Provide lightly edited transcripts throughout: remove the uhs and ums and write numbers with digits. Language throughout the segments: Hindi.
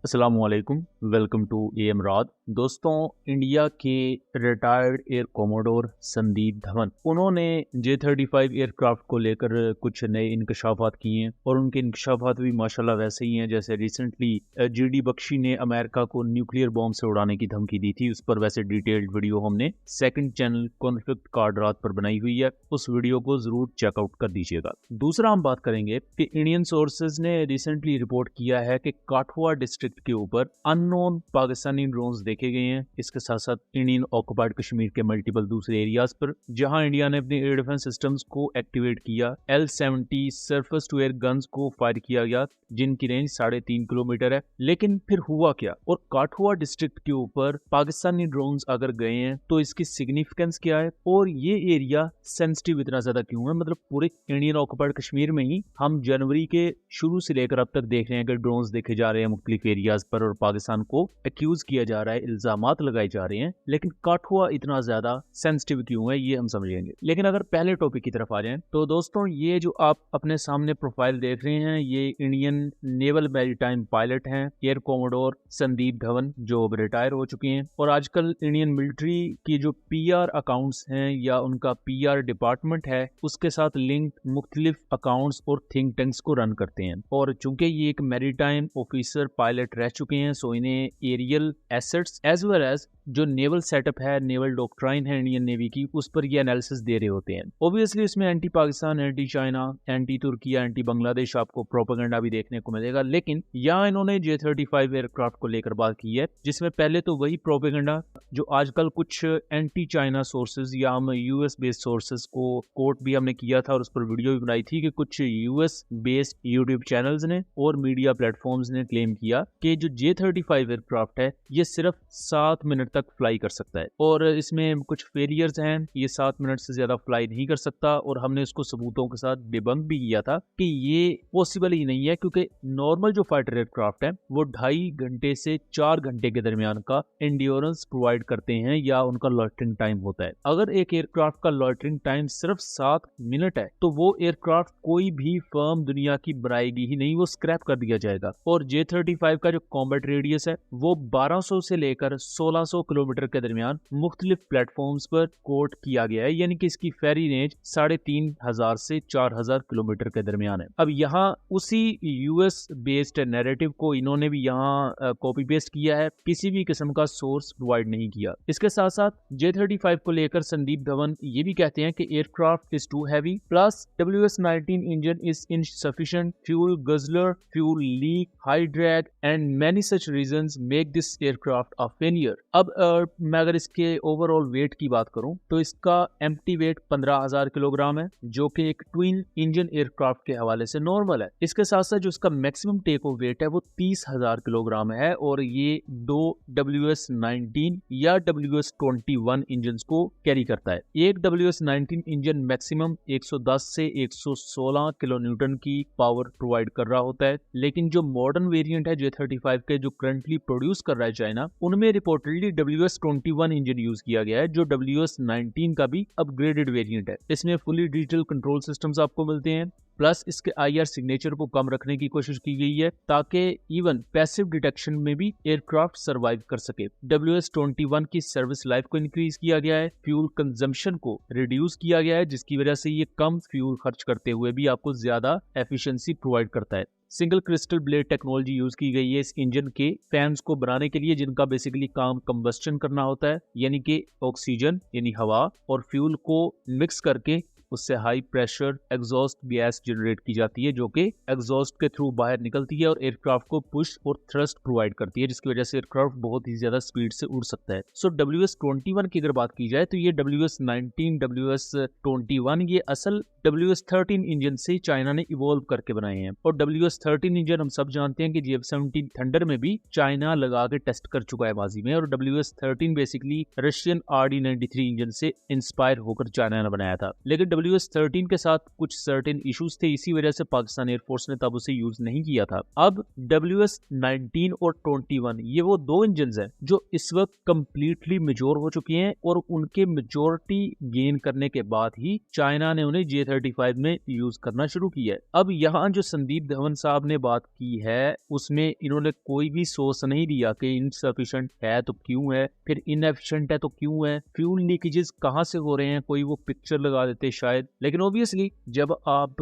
अस्सलामुअलैकुम, वेलकम टू एएम राद। दोस्तों, इंडिया के retired air commodore Sandeep Dhawan, उन्होंने J-35 एयरक्राफ्ट को लेकर कुछ नए इंकशाफात किए हैं और उनके इंकशाफात भी माशाल्लाह वैसे ही हैं जैसे रिसेंटली जीडी बख्शी ने अमेरिका को न्यूक्लियर बॉम्ब से उड़ाने की धमकी दी थी। उस पर वैसे डिटेल्ड वीडियो हमने सेकंड चैनल कॉन्फ्लिक्ट कार्ड रात पर बनाई हुई है, उस वीडियो को जरूर चेकआउट कर दीजिएगा। दूसरा हम बात करेंगे कि इंडियन सोर्सेज ने रिसेंटली रिपोर्ट किया है कि काठुआ डिस्ट्रिक्ट के ऊपर अननोन पाकिस्तानी ड्रोन्स देखे गए हैं। इसके साथ साथ इंडियन ऑक्युपाइड कश्मीर के मल्टीपल दूसरे एरियाज पर जहां इंडिया ने अपने एयर डिफेंस सिस्टम्स को एक्टिवेट किया। L-70 surface to air guns को फायर किया गया जिनकी रेंज 3.5 किलोमीटर है। लेकिन फिर हुआ क्या, और काठुआ डिस्ट्रिक्ट के ऊपर पाकिस्तानी ड्रोन्स अगर गए हैं तो इसकी सिग्निफिकेंस क्या है और ये एरिया सेंसिटिव इतना ज्यादा क्यों है। मतलब पूरे इंडियन ऑक्युपाइड कश्मीर में ही हम जनवरी के शुरू से लेकर अब तक देख रहे हैं कि ड्रोन्स देखे जा रहे हैं मुख्तलिफ एरियाज पर और पाकिस्तान को एक्यूज किया जा रहा है, इल्जामात लगाए जा रहे हैं। लेकिन काठुआ इतना ज्यादा सेंसिटिव क्यों है ये हम समझेंगे। लेकिन अगर पहले टॉपिक की तरफ आ जाएं तो दोस्तों, ये जो आप अपने सामने प्रोफाइल देख रहे हैं ये इंडियन नेवल मैरीटाइम पायलट हैं, एयर कोमोडोर संदीप धवन, जो अब रिटायर हो चुके हैं और आजकल इंडियन मिलिट्री की जो PR अकाउंट्स हैं या उनका PR डिपार्टमेंट है उसके साथ लिंक मुख्तलिफ अकाउंट्स और थिंक टैंक्स को रन करते हैं। और चूंकि ये एक मैरीटाइम ऑफिसर पायलट रह चुके हैं सो इन्हें aerial assets as well as जो नेवल सेटअप है, नेवल डॉक्ट्राइन है इंडियन नेवी की, उस पर ये एनालिसिस दे रहे होते हैं। ऑब्वियसली इसमें anti Pakistan, anti China, anti Türkiye, anti Bangladesh आपको प्रोपेगेंडा भी देखने को मिलेगा। लेकिन यहाँ इन्होंने J-35 एयरक्राफ्ट को लेकर बात की है जिसमें पहले तो वही प्रोपेगेंडा जो आजकल कुछ एंटी चाइना सोर्सेज या हम US बेस्ड सोर्सेज को कोट भी हमने किया था और उस पर वीडियो भी बनाई थी कि कुछ US बेस्ड यूट्यूब चैनल्स ने और मीडिया प्लेटफॉर्म्स ने क्लेम किया कि जो J-35 एयरक्राफ्ट है ये सिर्फ 7 मिनट तक फ्लाई कर सकता है और इसमें कुछ फेलियर्स हैं, ये 7 मिनट से ज्यादा फ्लाई नहीं कर सकता। और हमने इसको सबूतों के साथ डिबंक भी किया था कि ये पॉसिबल ही नहीं है, क्योंकि नॉर्मल जो फाइटर एयरक्राफ्ट है वो 2.5 घंटे से 4 घंटे के दरमियान का एंड्योरेंस प्रोवाइड करते हैं या उनका लॉइटरिंग टाइम होता है। अगर एक एयरक्राफ्ट का लॉइटरिंग टाइम सिर्फ 7 मिनट है तो वो एयरक्राफ्ट कोई भी फर्म दुनिया की बनाएगी ही नहीं, वो स्क्रैप कर दिया जाएगा। और J-35 का जो कॉम्बैट रेडियस है वो 1200 से लेकर 1600 किलोमीटर के दरमियान मुख्तलिफ प्लेटफॉर्म्स पर कोट किया गया है, यानी कि इसकी फेरी रेंज 3500 से 4000 किलोमीटर के दरमियान है। अब यहाँ उसी US बेस्ड नैरेटिव को इन्होंने भी यहाँ कॉपी पेस्ट किया है, किसी भी किस्म का सोर्स प्रोवाइड नहीं किया। इसके साथ साथ J-35 को लेकर संदीप धवन ये भी कहते हैं कि aircraft is too heavy plus WS-19 engine is insufficient, fuel guzzler, fuel leak, high drag and many such reasons make this aircraft a failure. अब मैं अगर इसके ओवरऑल वेट की बात करूं तो इसका एम्प्टी वेट 15,000 किलोग्राम है जो कि एक ट्विन इंजन एयरक्राफ्ट के हवाले से नॉर्मल है। इसके साथ साथ जो इसका मैक्सिमम टेक ऑफ वेट है वो 30,000 किलोग्राम है और ये 2 WS-19 या WS-21 इंजन को कैरी करता है। एक WS-19 इंजन मैक्सिमम 110 से 116 किलो न्यूटन की पावर प्रोवाइड कर रहा होता है। लेकिन जो मॉडर्न वेरिएंट है J-35 के जो करंटली प्रोड्यूस कर रहा है चाइना, उनमें रिपोर्टेडली WS-21 इंजन यूज किया गया है जो WS-19 का भी अपग्रेडेड वेरिएंट है। इसमें फुली डिजिटल कंट्रोल सिस्टम्स आपको मिलते हैं, प्लस इसके IR सिग्नेचर को कम रखने की कोशिश की गई है ताकि इवन पैसिव डिटेक्शन में भी एयरक्राफ्ट सरवाइव कर सके। WS-21 की सर्विस लाइफ को इंक्रीज किया गया है, फ्यूल कंजम्पशन को रिड्यूस किया गया है जिसकी वजह से ये कम फ्यूल खर्च करते हुए भी आपको ज्यादा एफिशिएंसी प्रोवाइड करता है। Single crystal blade technology use की गई है इस इंजन के फैंस को बनाने के लिए जिनका बेसिकली काम कंबस्टन करना होता है, यानी कि ऑक्सीजन यानी हवा और फ्यूल को मिक्स करके उससे high pressure exhaust gas generate की जाती है जो कि एग्जॉस्ट के थ्रू बाहर निकलती है और एयरक्राफ्ट को पुश और थ्रस्ट प्रोवाइड करती है जिसकी वजह से एयरक्राफ्ट बहुत ही ज्यादा स्पीड से उड़ सकता है। सो WS-21 की अगर बात की जाए तो ये WS-19, WS-21 ये असल WS-13 इंजन से चाइना ने इवॉल्व करके बनाए हैं। और WS-13 इंजन हम सब जानते हैं कि F-17 थंडर में भी चाइना लगा के टेस्ट कर चुका है माजी में, और WS-13 basically Russian RD-93 engine से इंस्पायर होकर चाइना ने बनाया था। लेकिन WS-13 के साथ कुछ सर्टेन इश्यूज थे, इसी वजह से पाकिस्तान एयरफोर्स ने तब उसे यूज नहीं किया था। अब WS-19 और 21 ये वो दो इंजन हैं जो इस वक्त कम्प्लीटली मेच्योर हो चुके हैं और उनके मेच्योरिटी गेन करने के बाद ही चाइना ने उन्हें J-35 में यूज करना शुरू किया है। अब यहाँ जो संदीप धवन साहब ने बात की है उसमें इन्होंने कोई भी सोर्स नहीं दिया कि इनसफिशिएंट है तो क्यों है, फिर इनएफिशिएंट है तो क्यों है, फ्यूल लीकेजेस कहाँ से हो रहे हैं, कोई वो पिक्चर लगा देते शायद। लेकिन ऑब्वियसली जब आप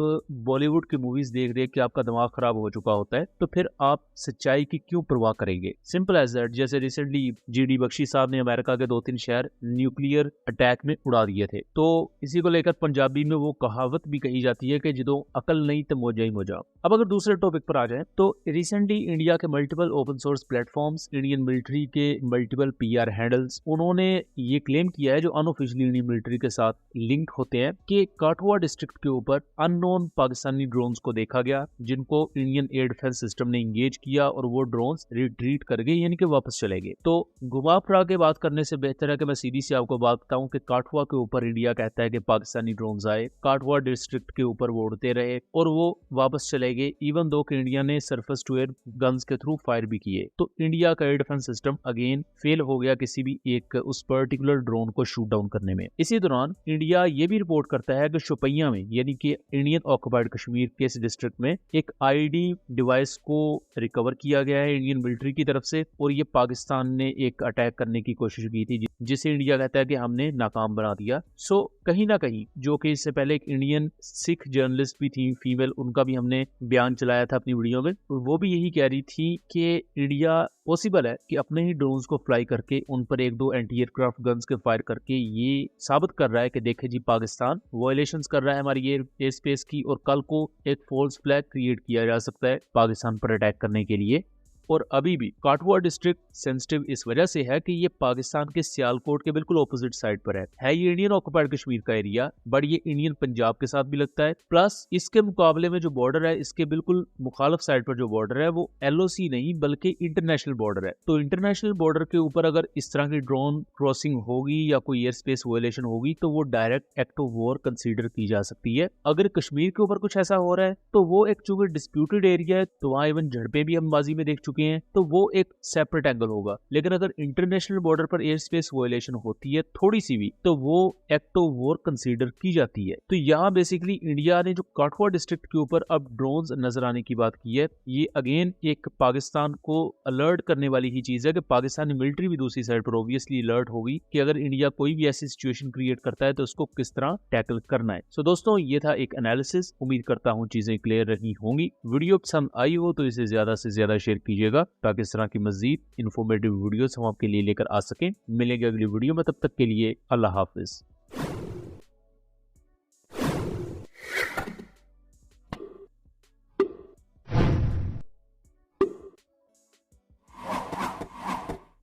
बॉलीवुड की मूवीज देख देख के आपका दिमाग खराब हो चुका होता है तो फिर आप सच्चाई की क्यों परवाह करेंगे। Simple as that. जैसे रिसेंटली जीडी बख्शी साहब ने अमेरिका के 2-3 शहर न्यूक्लियर अटैक में उड़ा दिए थे, तो इसी को लेकर पंजाबी में वो कहावत भी कही जाती है कि जो अकल नहीं तो मोजा ही मोजा। अब अगर दूसरे टॉपिक पर आ जाए तो रिसेंटली इंडिया के multiple open source platforms, Indian military के मल्टीपल पीआर हैंडल्स, उन्होंने ये क्लेम किया है जो अनऑफिशियली इंडियन मिलिट्री के साथ लिंक होते हैं कि काठुआ डिस्ट्रिक्ट के ऊपर अननोन पाकिस्तानी ड्रोन्स को देखा गया जिनको इंडियन एयर डिफेंस सिस्टम ने इंगेज किया और वो ड्रोन्स रिट्रीट कर गए, यानी कि वापस चले गए। तो घुमा फिरा के बात करने से बेहतर है कि मैं सीधी सी आपको बात बताऊं कि काठुआ के ऊपर इंडिया कहता है कि पाकिस्तानी ड्रोन्स आए, काठुआ डिस्ट्रिक्ट के ऊपर वो उड़ते रहे और वो वापस चले गए, इवन दो कि इंडिया ने सरफेस टू एयर गन्स के थ्रू फायर भी किए। तो इंडिया का air defence system again fail हो गया किसी भी एक उस पर्टिकुलर ड्रोन को शूट डाउन करने में। इसी दौरान इंडिया ये भी रिपोर्ट करता है कि शोपियां में, यानी कि इंडियन ऑक्युपाइड कश्मीर के इस डिस्ट्रिक्ट में, एक आईडी डिवाइस को रिकवर किया गया है इंडियन मिलिट्री की तरफ से और ये पाकिस्तान ने एक अटैक करने की कोशिश की थी जिसे इंडिया कहता है कि हमने नाकाम बना दिया। सो कहीं ना कहीं जो कि इससे पहले एक इंडियन सिख जर्नलिस्ट भी थी फीमेल, उनका भी हमने बयान चलाया था अपनी वीडियो में, वो भी यही कह रही थी कि इंडिया पॉसिबल है कि अपने ही ड्रोन्स को फ्लाई करके उन पर 1-2 एंटी एयरक्राफ्ट गन्स के फायर करके ये साबित कर रहा है कि देखे जी पाकिस्तान वायलेशंस कर रहा है हमारी एयर स्पेस की और कल को एक फॉल्स फ्लैग क्रिएट किया जा सकता है पाकिस्तान पर अटैक करने के लिए। और अभी भी काठुआ डिस्ट्रिक्ट सेंसिटिव इस वजह से है कि ये पाकिस्तान के सियालकोट के बिल्कुल ऑपोजिट साइड पर है ये इंडियन ऑक्युपाइड कश्मीर का एरिया, बट ये इंडियन पंजाब के साथ भी लगता है। प्लस इसके मुकाबले में जो बॉर्डर है इसके बिल्कुल मुखालफ साइड पर जो बॉर्डर है वो LOC नहीं बल्कि इंटरनेशनल बॉर्डर है। तो इंटरनेशनल बॉर्डर के ऊपर अगर इस तरह की ड्रोन क्रॉसिंग होगी या कोई एयर स्पेस वायलेशन होगी तो वो direct act of war consider की जा सकती है। अगर कश्मीर के ऊपर कुछ ऐसा हो रहा है तो वो एक चूंकि डिस्प्यूटेड एरिया है तो वहां इवन झड़पें भी हम बाजी में देख चुके हैं, तो वो एक सेपरेट एंगल होगा। लेकिन अगर इंटरनेशनल बॉर्डर पर एयर स्पेस वायलेशन होती है थोड़ी सी भी तो वो एक्ट ऑफ वॉर कंसीडर की जाती है। तो यहाँ बेसिकली इंडिया ने जो काठुआ डिस्ट्रिक्ट के ऊपर अब ड्रोन्स नजर आने की बात की है, ये अगेन एक पाकिस्तान को अलर्ट करने वाली ही चीज है कि पाकिस्तानी मिलिट्री भी दूसरी साइड पर ऑब्वियसली अलर्ट होगी कि अगर इंडिया कोई भी ऐसी सिचुएशन क्रिएट करता है तो उसको किस तरह टैकल करना है। सो दोस्तों ये था एक एनालिसिस, उम्मीद करता हूँ चीजें क्लियर रही होंगी। वीडियो पसंद आई हो तो इसे ज्यादा से ज्यादा शेयर कीजिएगा ताकि इस तरह की मजीद इन्फॉर्मेटिव वीडियोस हम आपके लिए लेकर आ सकें। मिलेंगे अगली वीडियो में, तब तक के लिए अल्लाह हाफिज।